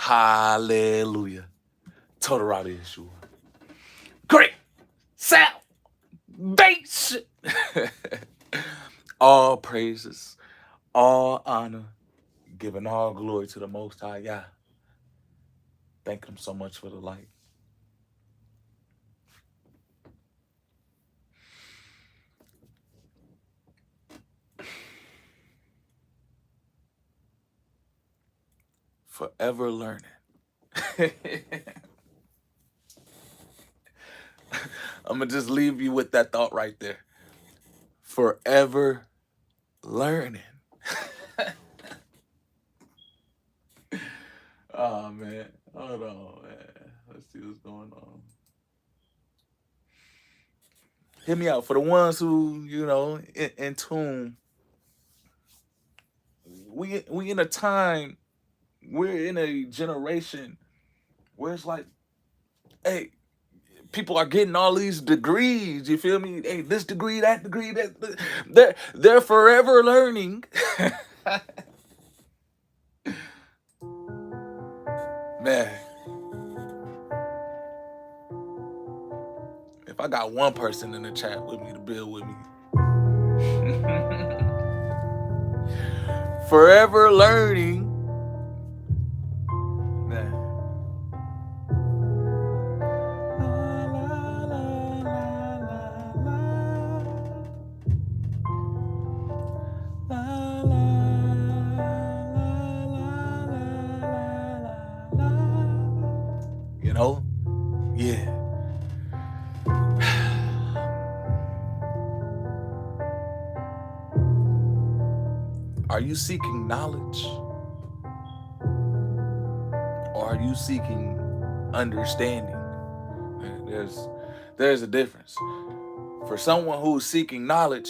Hallelujah. Total Rowdy Yeshua. Great salvation. All praises, all honor, giving all glory to the Most High Yah. Thank Him so much for the light. Forever learning. I'm going to just leave you with that thought right there. Forever learning. Oh, man. Hold on, man. Let's see what's going on. Hit me out. For the ones who, in tune, we in a time, we're in a generation where it's like, hey, people are getting all these degrees. You feel me? Hey, this degree, that degree, they're forever learning. Man, if I got one person in the chat with me to build with me, forever learning. Man. You know? Yeah. Are you seeking knowledge? Or are you seeking understanding? There's a difference. For someone who's seeking knowledge,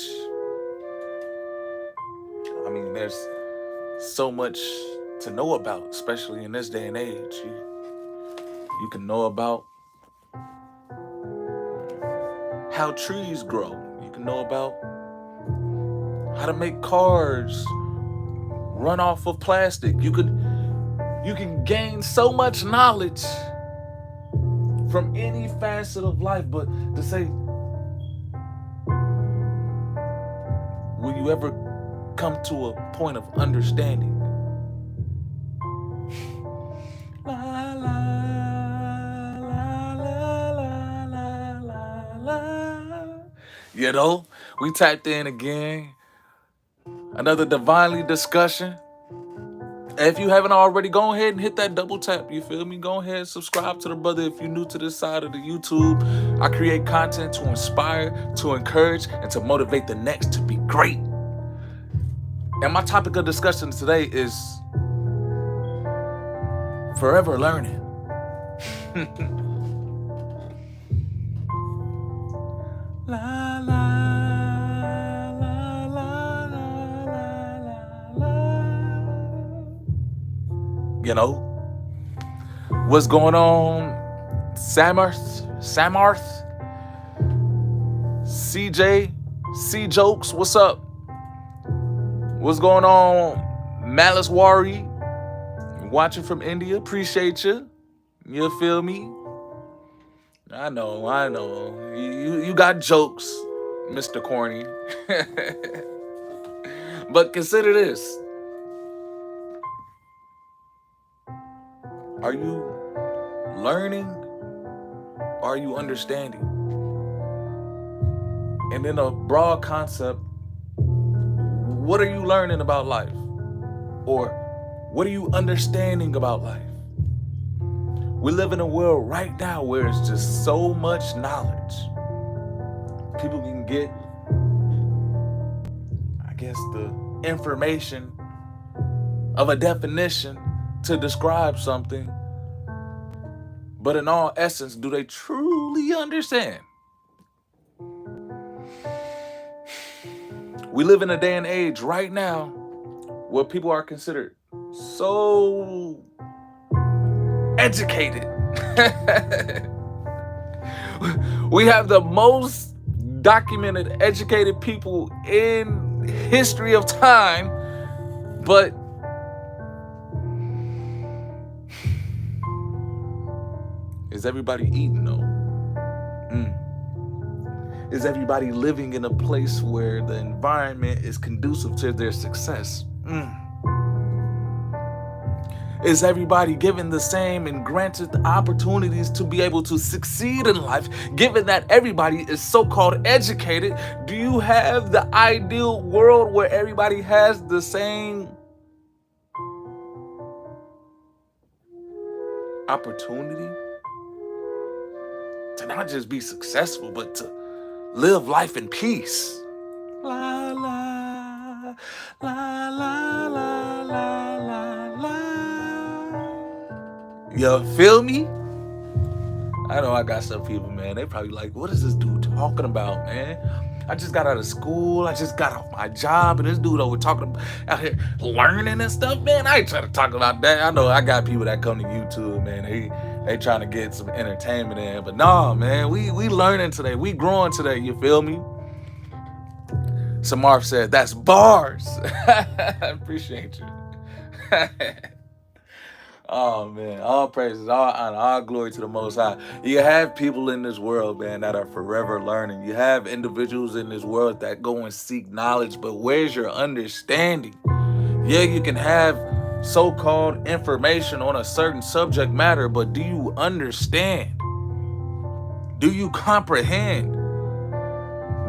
I mean, there's so much to know about, especially in this day and age. You can know about how trees grow. You can know about how to make cars run off of plastic. You can gain so much knowledge from any facet of life, but to say, will you ever come to a point of understanding? La, la, la, la, la, la, la. You know, we tapped in again. Another divinely discussion. If you haven't already, go ahead and hit that double tap. You feel me? Go ahead and subscribe to the brother if you're new to this side of the YouTube. I create content to inspire, to encourage, and to motivate the next to be great. And my topic of discussion today is forever learning. La, la, la, la, la, la, la. You know, what's going on, Samarth, CJ, C Jokes, what's up? What's going on, Malice Wari, watching from India, appreciate you. You feel me? I know. You got jokes, Mr. Corny. But consider this. Are you learning? Or are you understanding? And in a broad concept, what are you learning about life? Or what are you understanding about life? We live in a world right now where it's just so much knowledge. People can get, I guess, the information of a definition to describe something. But in all essence, do they truly understand? We live in a day and age right now where people are considered so educated. We have the most documented, educated people in history of time, but Is everybody eating though? Mm. Is everybody living in a place where the environment is conducive to their success? Mm. Is everybody given the same and granted the opportunities to be able to succeed in life, given that everybody is so-called educated? Do you have the ideal world where everybody has the same opportunity to not just be successful, but to live life in peace? La la la la la la la la. You feel me? I know I got some people, man. They probably like, what is this dude talking about, man? I just got out of school. I just got off my job, and this dude over talking about out here learning and stuff, man. I ain't trying to talk about that. I know I got people that come to YouTube, man. They trying to get some entertainment in, but nah, man. We learning today. We growing today. You feel me? Samar said, that's bars. I appreciate you. Oh, man. All praises, all honor, all glory to the Most High. You have people in this world, man, that are forever learning. You have individuals in this world that go and seek knowledge, but where's your understanding? Yeah, you can have so-called information on a certain subject matter, but do you understand? Do you comprehend?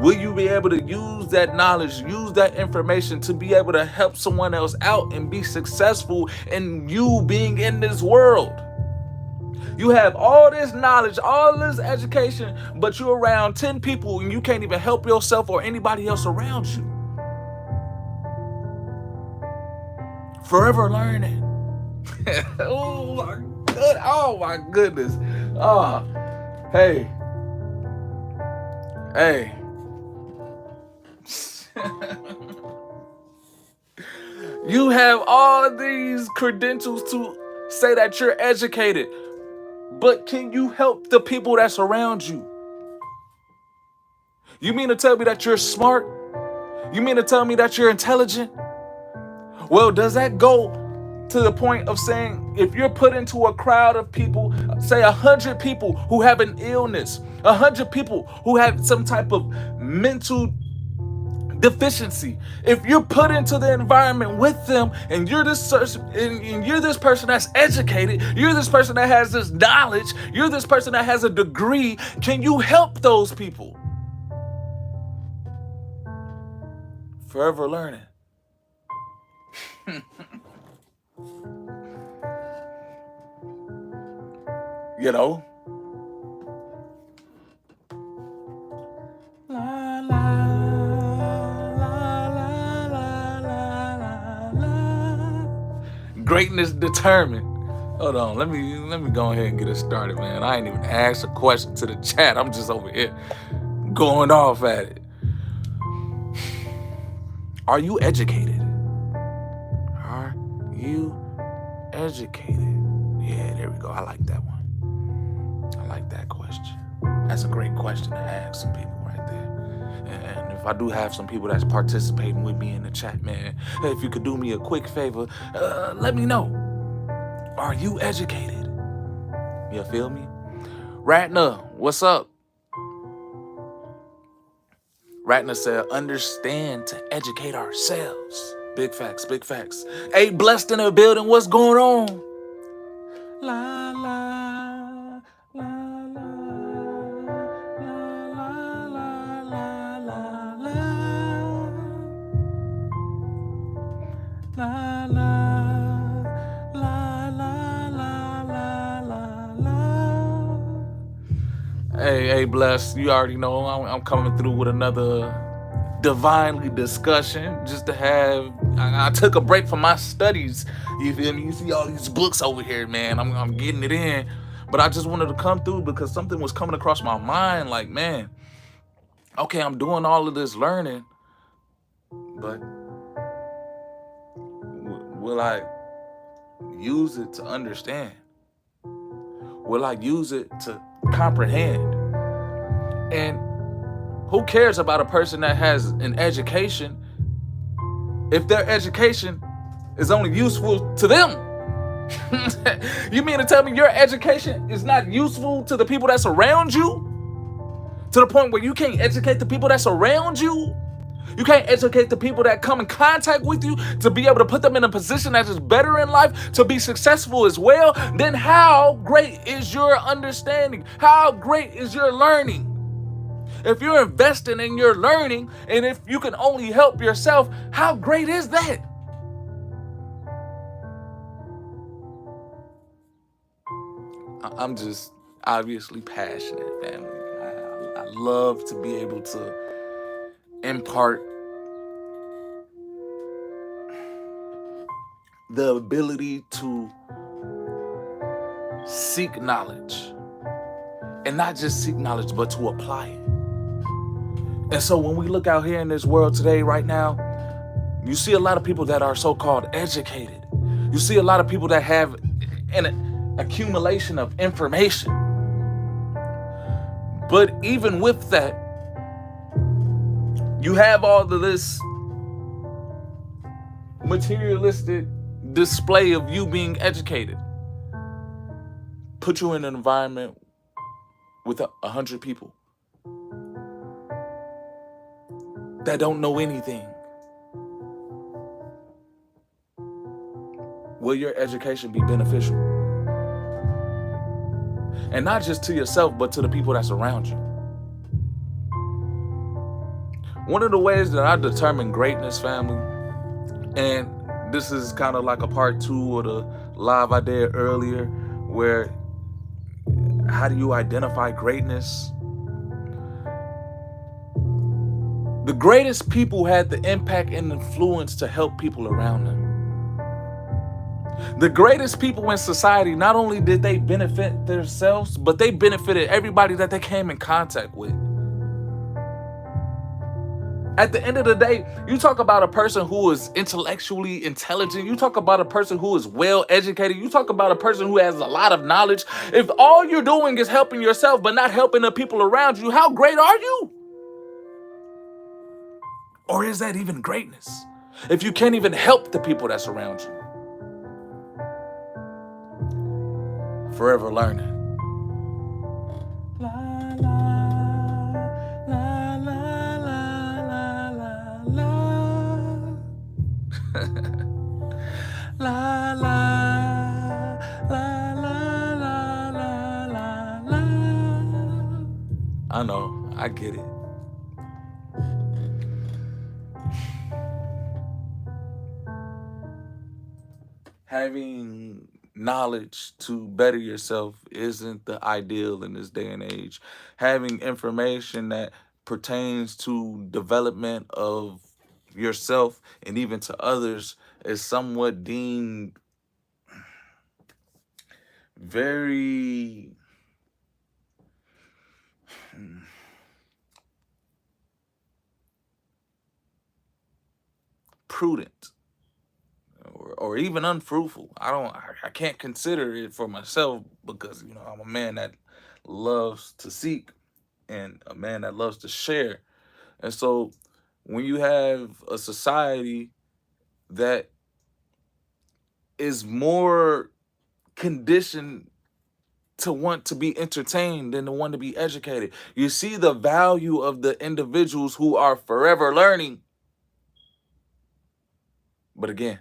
Will you be able to use that knowledge, use that information to be able to help someone else out and be successful in you being in this world? You have all this knowledge, all this education, but you're around 10 people and you can't even help yourself or anybody else around you. Forever learning. Oh my goodness. Oh, hey. You have all these credentials to say that you're educated, but can you help the people that's around you? You mean to tell me that you're smart? You mean to tell me that you're intelligent? Well, does that go to the point of saying if you're put into a crowd of people, say 100 people who have an illness, 100 people who have some type of mental deficiency, if you're put into the environment with them and you're this person that's educated, you're this person that has this knowledge, you're this person that has a degree, can you help those people? Forever learning. You know? La, la, la, la, la, la, la. Greatness determined. Hold on, let me go ahead and get it started, man. I ain't even asked a question to the chat. I'm just over here going off at it. Are you educated? Are you educated? Yeah, there we go. I like that one. I like that question. That's a great question to ask some people right there. And if I do have some people that's participating with me in the chat, man, if you could do me a quick favor, let me know. Are you educated? You feel me? Ratner, what's up? Ratner said, understand to educate ourselves. Big facts, big facts. Hey, Blessed in the building, what's going on? La, la, la, la, la, la, la, la, la, la, la. Hey, Bless, you already know I'm coming through with another divinely discussion just to have. I took a break from my studies. You feel me? You see all these books over here, man. I'm getting it in. But I just wanted to come through because something was coming across my mind like, man, okay, I'm doing all of this learning, but will I use it to understand? Will I use it to comprehend? And who cares about a person that has an education if their education is only useful to them? You mean to tell me your education is not useful to the people that's around you? To the point where you can't educate the people that's around you? You can't educate the people that come in contact with you to be able to put them in a position that is better in life, to be successful as well? Then how great is your understanding? How great is your learning? If you're investing in your learning and if you can only help yourself, how great is that? I'm just obviously passionate, family. I love to be able to impart the ability to seek knowledge, and not just seek knowledge, but to apply it. And so when we look out here in this world today, right now, you see a lot of people that are so-called educated. You see a lot of people that have an accumulation of information. But even with that, you have all of this materialistic display of you being educated. Put you in an environment with 100 people that don't know anything. Will your education be beneficial? And not just to yourself, but to the people that's around you. One of the ways that I determine greatness, family, and this is kind of like a part 2 of the live I did earlier, where how do you identify greatness? The greatest people had the impact and influence to help people around them. The greatest people in society, not only did they benefit themselves, but they benefited everybody that they came in contact with. At the end of the day, you talk about a person who is intellectually intelligent. You talk about a person who is well educated. You talk about a person who has a lot of knowledge. If all you're doing is helping yourself but not helping the people around you, how great are you? Or is that even greatness? If you can't even help the people that's around you. Forever learning. La, la, la, la, la, la, la. La, la, la, la, la, la, la, la. I know, I get it. Having knowledge to better yourself isn't the ideal in this day and age. Having information that pertains to development of yourself and even to others is somewhat deemed very prudent or even unfruitful. I can't consider it for myself because, you know, I'm a man that loves to seek and a man that loves to share. And so when you have a society that is more conditioned to want to be entertained than to want to be educated, you see the value of the individuals who are forever learning. But again,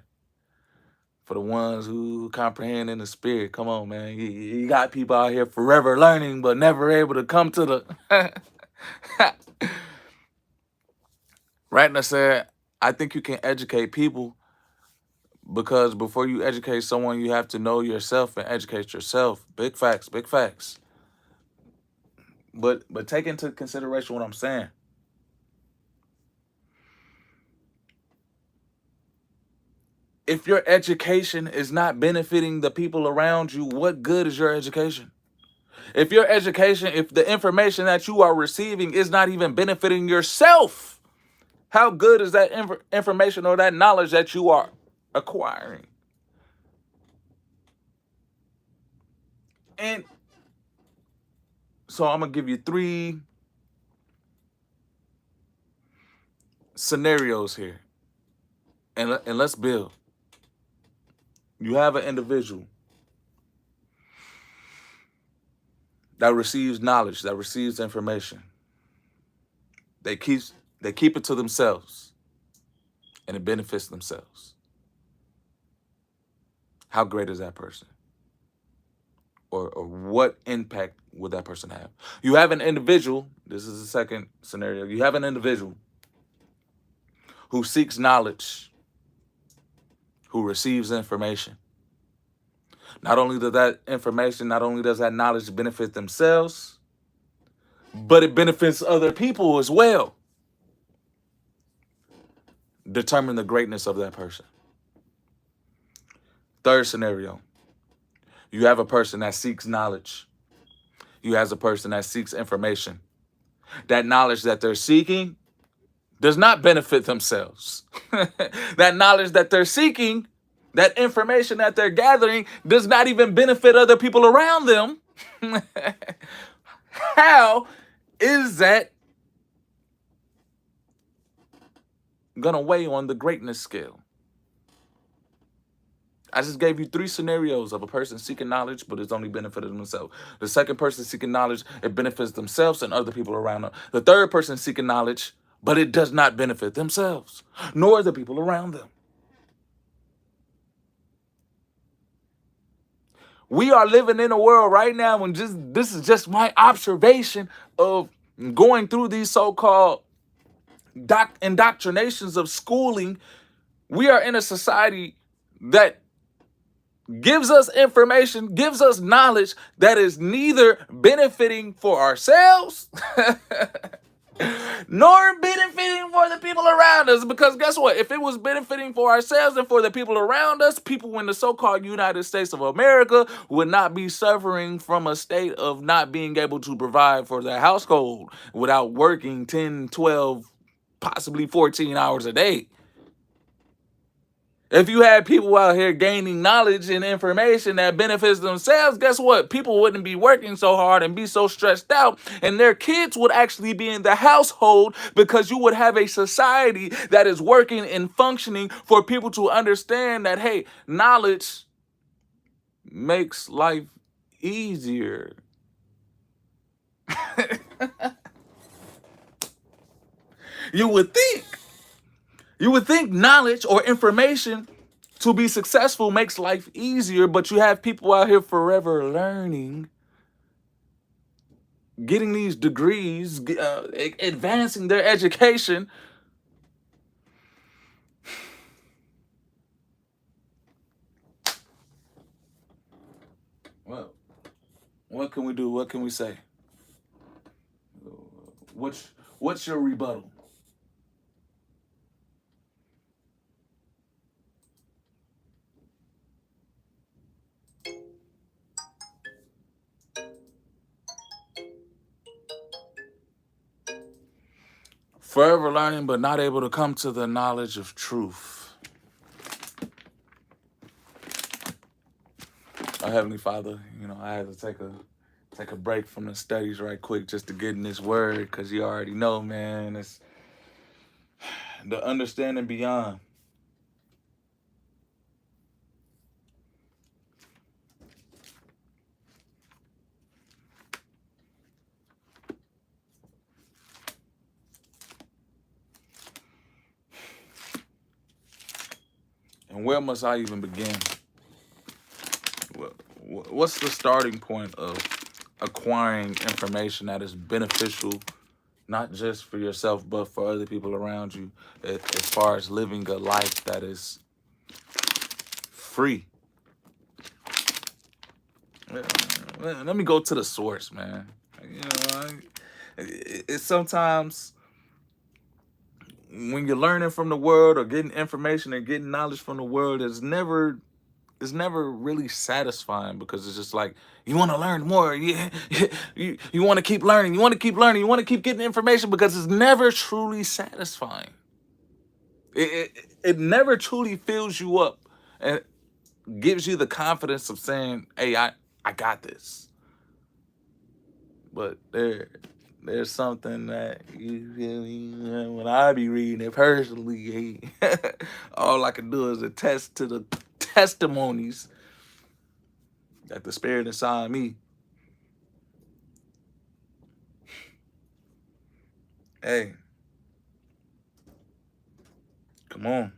for the ones who comprehend in the spirit, come on, man. You got people out here forever learning, but never able to come to the... Ratner said, I think you can educate people because before you educate someone, you have to know yourself and educate yourself. Big facts, big facts. But take into consideration what I'm saying. If your education is not benefiting the people around you, what good is your education? If your education, if the information that you are receiving is not even benefiting yourself, how good is that information or that knowledge that you are acquiring? And so I'm going to give you 3 scenarios here. And let's build. You have an individual that receives knowledge, that receives information, they keep it to themselves and it benefits themselves. How great is that person? Or what impact would that person have? You have an individual, this is the second scenario, you have an individual who seeks knowledge, who receives information. Not only does that knowledge benefit themselves, but it benefits other people as well. Determine the greatness of that person. Third scenario, you have a person that seeks knowledge. You have a person that seeks information. That knowledge that they're seeking does not benefit themselves. That knowledge that they're seeking, that information that they're gathering, does not even benefit other people around them. How is that gonna weigh on the greatness scale? I just gave you 3 scenarios of a person seeking knowledge, but it's only benefited themselves. The second person seeking knowledge, it benefits themselves and other people around them. The third person seeking knowledge, but it does not benefit themselves, nor the people around them. We are living in a world right now when this is just my observation of going through these so-called indoctrinations of schooling. We are in a society that gives us information, gives us knowledge that is neither benefiting for ourselves nor benefiting for the people around us. Because guess what? If it was benefiting for ourselves and for the people around us, people in the so-called United States of America would not be suffering from a state of not being able to provide for their household without working 10, 12, possibly 14 hours a day. If you had people out here gaining knowledge and information that benefits themselves, guess what? People wouldn't be working so hard and be so stressed out, and their kids would actually be in the household, because you would have a society that is working and functioning for people to understand that, hey, knowledge makes life easier. You would think knowledge or information to be successful makes life easier, but you have people out here forever learning, getting these degrees, advancing their education. Well, what can we do? What can we say? What's your rebuttal? Forever learning, but not able to come to the knowledge of truth. Our Heavenly Father, I had to take a break from the studies right quick just to get in this word, because you already know, man, it's the understanding beyond. And where must I even begin? What's the starting point of acquiring information that is beneficial, not just for yourself, but for other people around you, as far as living a life that is free? Let me go to the source, man. It's sometimes when you're learning from the world or getting information and getting knowledge from the world, it's never really satisfying, because it's just like, you want to learn more. You want to keep learning. You want to keep learning. You want to keep getting information, because it's never truly satisfying. It never truly fills you up and gives you the confidence of saying, hey, I got this. But there's something that when I be reading it personally, all I can do is attest to the testimonies that the spirit inside me Hey, come on.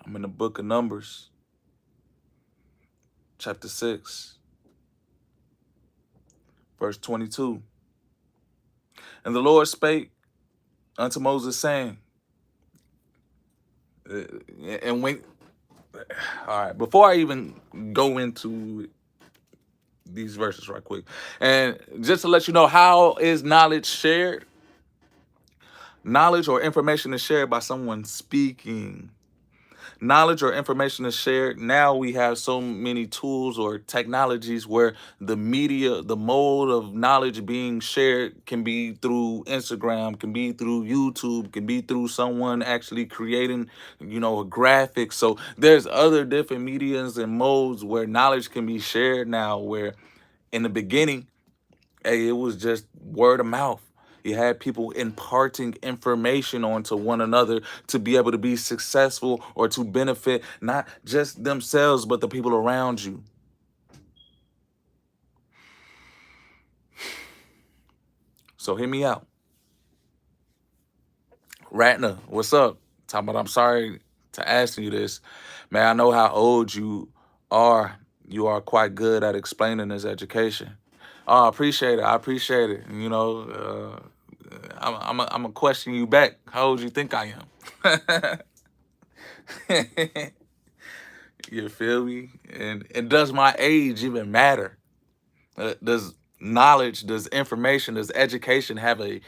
I'm in the book of Numbers, chapter 6, verse 22. And the Lord spake unto Moses, saying, uh, and when, all right, before I even go into these verses right quick, and just to let you know, how is knowledge shared? Knowledge or information is shared by someone speaking. Knowledge or information is shared. Now we have so many tools or technologies where the media, the mode of knowledge being shared can be through Instagram, can be through YouTube, can be through someone actually creating, a graphic. So there's other different mediums and modes where knowledge can be shared now, where in the beginning, hey, it was just word of mouth. You had people imparting information onto one another to be able to be successful or to benefit not just themselves, but the people around you. So hear me out. Ratner, what's up? Talking about, I'm sorry to ask you this. Man, I know how old you are. You are quite good at explaining this education. Oh, I appreciate it. I appreciate it. I'm gonna question you back. How old you think I am? You feel me? And does my age even matter? Does knowledge, does information, does education have a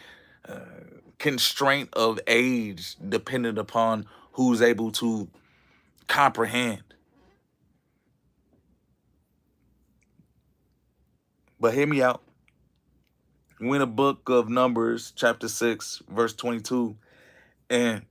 constraint of age dependent upon who's able to comprehend? But hear me out. We're in the book of Numbers, chapter 6, verse 22, and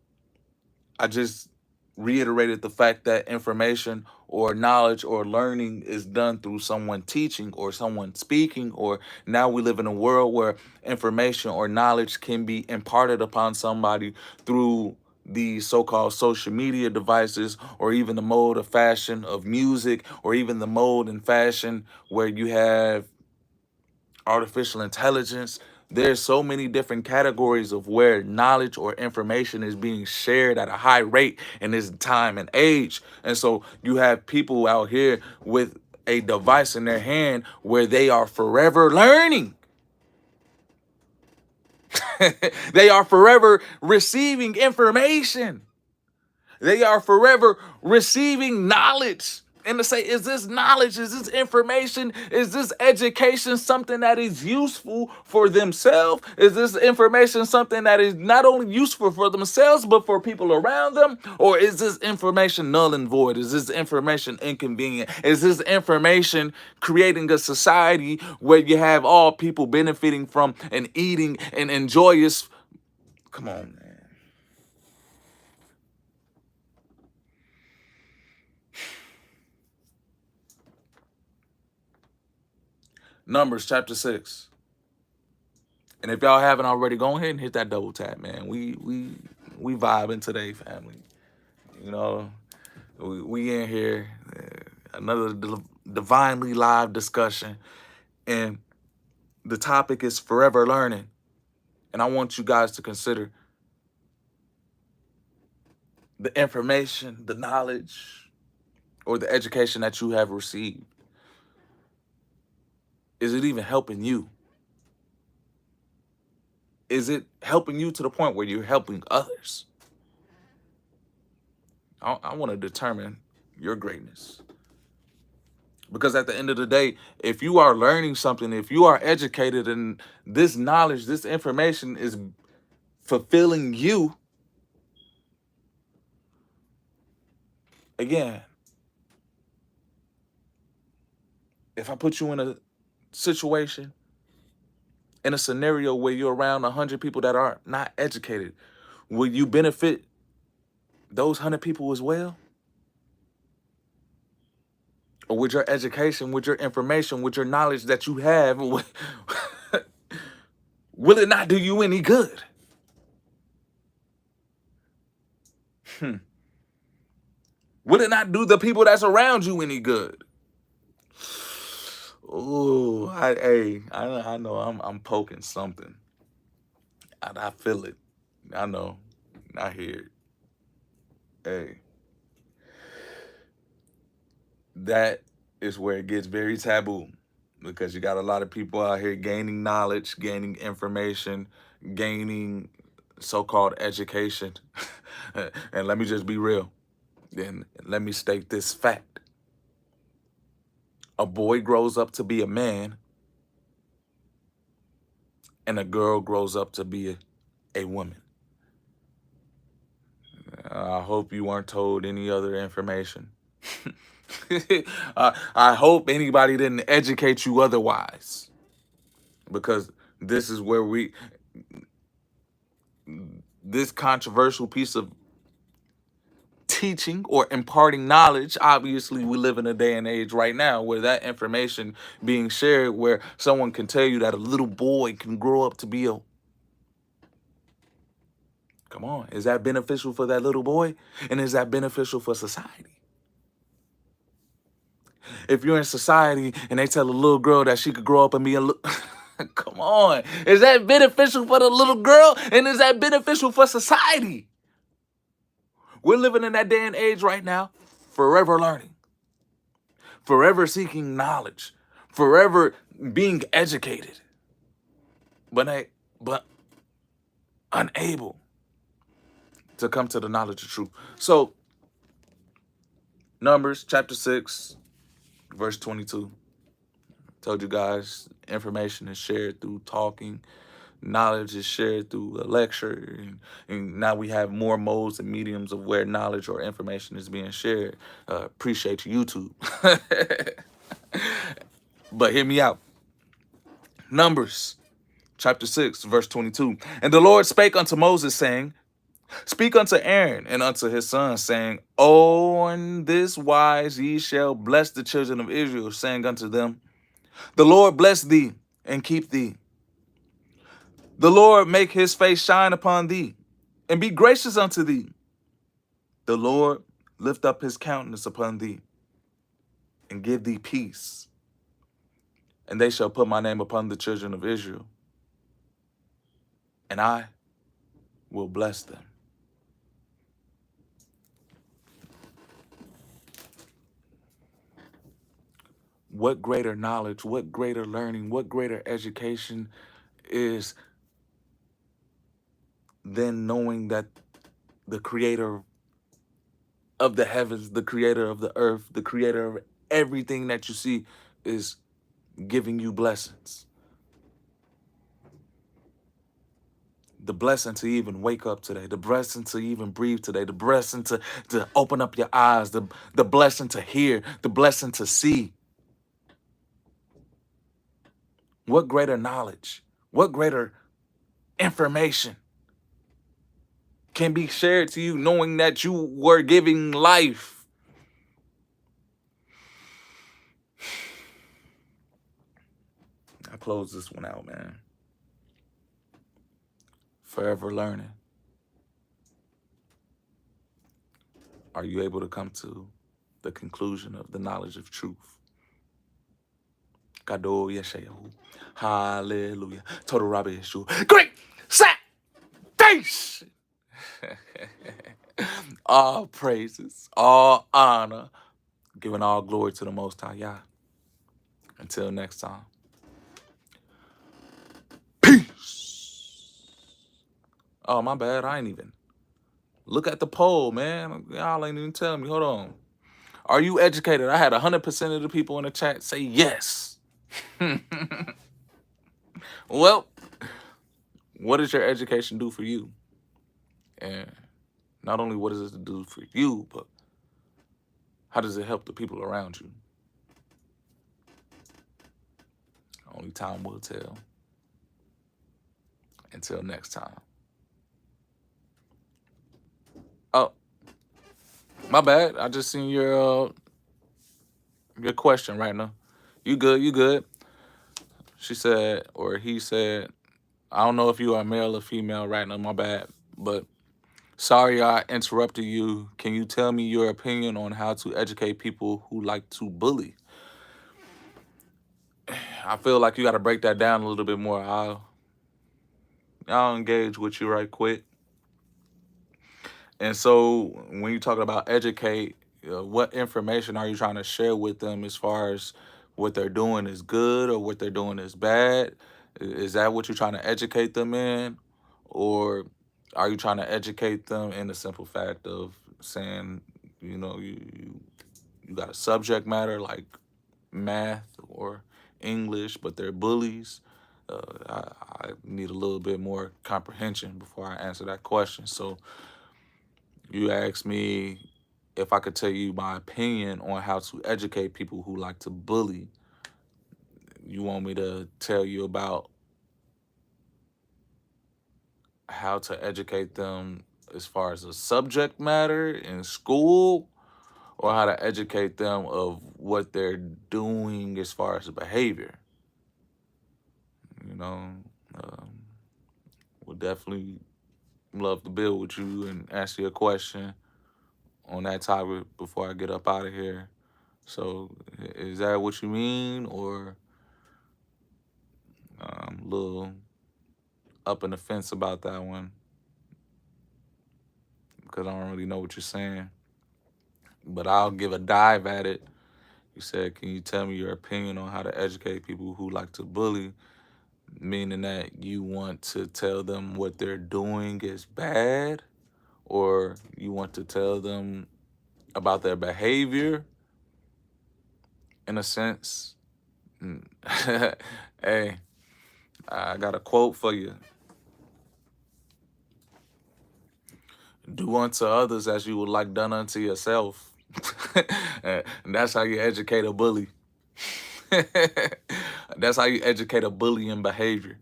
I just reiterated the fact that information or knowledge or learning is done through someone teaching or someone speaking, or now we live in a world where information or knowledge can be imparted upon somebody through the so-called social media devices, or even the mode of fashion of music, or even the mode and fashion where you have artificial intelligence. There's so many different categories of where knowledge or information is being shared at a high rate in this time and age. And so you have people out here with a device in their hand where they are forever learning. They are forever receiving information. They are forever receiving knowledge. And to say, is this knowledge, is this information, is this education something that is useful for themselves? Is this information something that is not only useful for themselves, but for people around them? Or is this information null and void? Is this information inconvenient? Is this information creating a society where you have all people benefiting from and eating and enjoyous? Come on, man. Numbers chapter 6. And if y'all haven't already, go ahead and hit that double tap, man. We vibing today, family. You know, we in here, another divinely live discussion, and the topic is forever learning. And I want you guys to consider the information, the knowledge, or the education that you have received. Is it even helping you? Is it helping you to the point where you're helping others? I want to determine your greatness. Because at the end of the day, if you are learning something, if you are educated and this knowledge, this information is fulfilling you, again, if I put you in a situation, in a scenario where you're around 100 people that are not educated, will you benefit those 100 people as well? Or with your education, with your information, with your knowledge that you have, will it not do you any good? Will it not do the people that's around you any good? Oh, I know I'm poking something. I feel it. I know. I hear it. Hey, that is where it gets very taboo because you got a lot of people out here gaining knowledge, gaining information, gaining so-called education. And let me just be real. Then let me state this fact. A boy grows up to be a man and a girl grows up to be a woman. I hope you weren't told any other information. I hope anybody didn't educate you otherwise, because this is where this controversial piece of teaching or imparting knowledge, obviously we live in a day and age right now where that information being shared, where someone can tell you that a little boy can grow up to be a, come on, is that beneficial for that little boy? And is that beneficial for society? If you're in society and they tell a little girl that she could grow up and be a little, come on, is that beneficial for the little girl? And is that beneficial for society? We're living in that day and age right now, forever learning, forever seeking knowledge, forever being educated, but unable to come to the knowledge of truth. So, Numbers chapter 6, verse 22. Told you guys, information is shared through talking, knowledge is shared through a lecture, and now we have more modes and mediums of where knowledge or information is being shared. Appreciate you, YouTube. But hear me out. Numbers chapter 6, verse 22. And the Lord spake unto Moses, saying, Speak unto Aaron and unto his sons, saying, On this wise ye shall bless the children of Israel, saying unto them, The Lord bless thee and keep thee. The Lord make his face shine upon thee and be gracious unto thee. The Lord lift up his countenance upon thee and give thee peace. And they shall put my name upon the children of Israel, and I will bless them. What greater knowledge, what greater learning, what greater education is than knowing that the creator of the heavens, the creator of the earth, the creator of everything that you see is giving you blessings. The blessing to even wake up today, the blessing to even breathe today, the blessing to open up your eyes, the blessing to hear, the blessing to see. What greater knowledge, what greater information can be shared to you knowing that you were giving life? I close this one out, man. Forever learning. Are you able to come to the conclusion of the knowledge of truth? Gado Yeshayahu. Hallelujah. Total Rabbi Yeshua. Great salvation. All praises, all honor, giving all glory to the Most High Yah. Until next time. Peace. Oh, my bad. I ain't even look at the poll, man. Y'all ain't even telling me. Hold on. Are you educated? I had 100% of the people in the chat say yes. Well, what does your education do for you? And not only what does it do for you, but how does it help the people around you? Only time will tell. Until next time. Oh, my bad. I just seen your question right now. You good, you good. She said, or he said, I don't know if you are male or female right now, my bad. But Sorry I interrupted you. Can you tell me your opinion on how to educate people who like to bully? I feel like you got to break that down a little bit more. I'll engage with you right quick. And so, when you're talking about educate, what information are you trying to share with them as far as what they're doing is good or what they're doing is bad? Is that what you're trying to educate them in? Or are you trying to educate them in the simple fact of saying, you got a subject matter like math or English, but they're bullies? I need a little bit more comprehension before I answer that question. So, you asked me if I could tell you my opinion on how to educate people who like to bully. You want me to tell you about how to educate them as far as a subject matter in school, or how to educate them of what they're doing as far as behavior? You know, um, would definitely love to build with you and ask you a question on that topic before I get up out of here. So, is that what you mean, or a little up in the fence about that one because I don't really know what you're saying? But I'll give a dive at it. You said, "Can you tell me your opinion on how to educate people who like to bully?" Meaning that you want to tell them what they're doing is bad, or you want to tell them about their behavior in a sense. Mm. Hey, I got a quote for you. Do unto others as you would like done unto yourself. And that's how you educate a bully. That's how you educate a bully in behavior.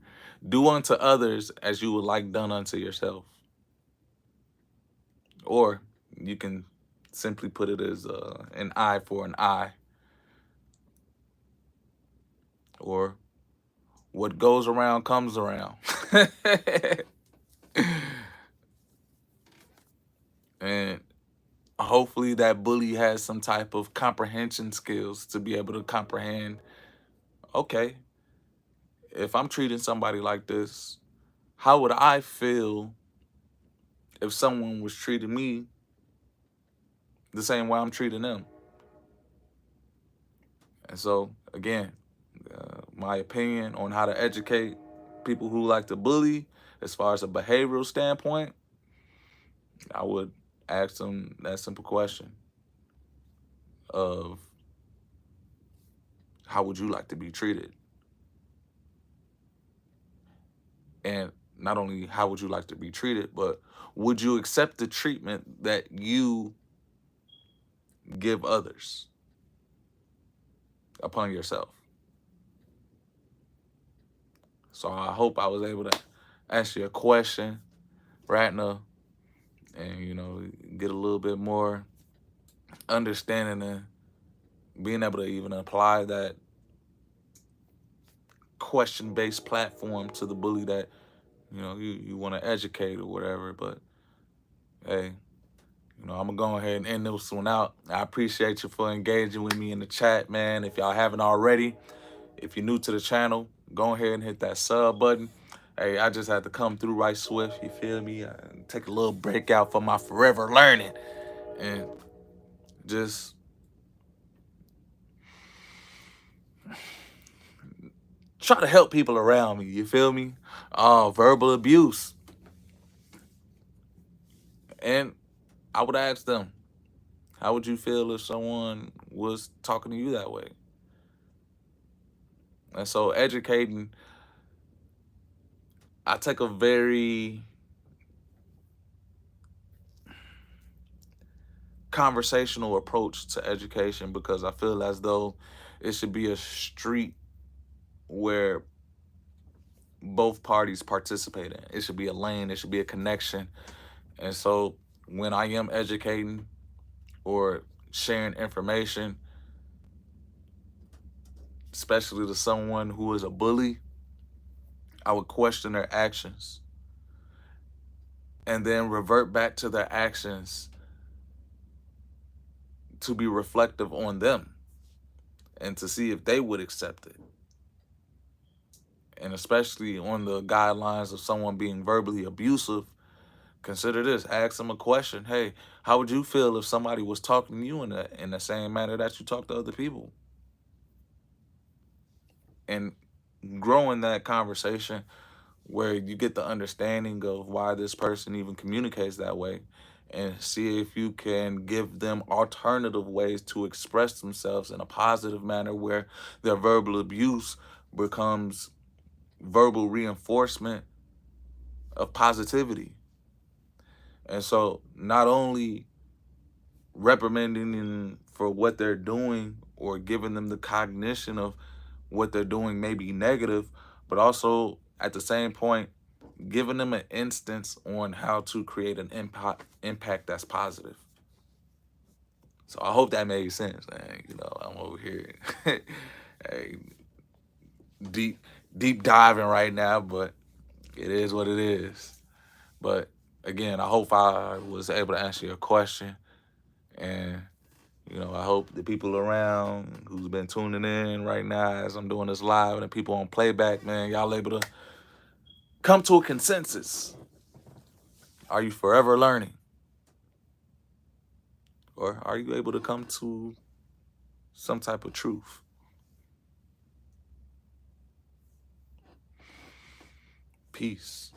Do unto others as you would like done unto yourself. Or you can simply put it as an eye for an eye. Or what goes around comes around. And hopefully that bully has some type of comprehension skills to be able to comprehend, okay, if I'm treating somebody like this, how would I feel if someone was treating me the same way I'm treating them? And so, again, my opinion on how to educate people who like to bully, as far as a behavioral standpoint, I would ask them that simple question of, how would you like to be treated? And not only how would you like to be treated, but would you accept the treatment that you give others upon yourself? So I hope I was able to ask you a question, Ratna, and get a little bit more understanding and being able to even apply that question-based platform to the bully that you want to educate or whatever. But hey, I'm gonna go ahead and end this one out. I appreciate you for engaging with me in the chat, man. If y'all haven't already, if you're new to the channel, go ahead and hit that sub button. Hey, I just had to come through right swift, you feel me? Take a little break out for my forever learning and just try to help people around me, you feel me? Verbal abuse. And I would ask them, how would you feel if someone was talking to you that way? And so educating, I take a very conversational approach to education because I feel as though it should be a street where both parties participate in. It should be a lane, it should be a connection. And so when I am educating or sharing information, especially to someone who is a bully, I would question their actions. and then revert back to their actions to be reflective on them and to see if they would accept it. And especially on the guidelines of someone being verbally abusive, consider this. Ask them a question. Hey, how would you feel if somebody was talking to you in the same manner that you talk to other people? And grow in that conversation where you get the understanding of why this person even communicates that way, and see if you can give them alternative ways to express themselves in a positive manner where their verbal abuse becomes verbal reinforcement of positivity. And so not only reprimanding them for what they're doing or giving them the cognition of what they're doing may be negative, but also at the same point giving them an instance on how to create an impact that's positive. So I hope that made sense, man. You know, I'm over here hey, deep deep diving right now, but it is what it is. But again, I hope I was able to answer your question, and you know, I hope the people around who's been tuning in right now as I'm doing this live, and the people on playback, man, y'all able to come to a consensus. Are you forever learning? Or are you able to come to some type of truth? Peace.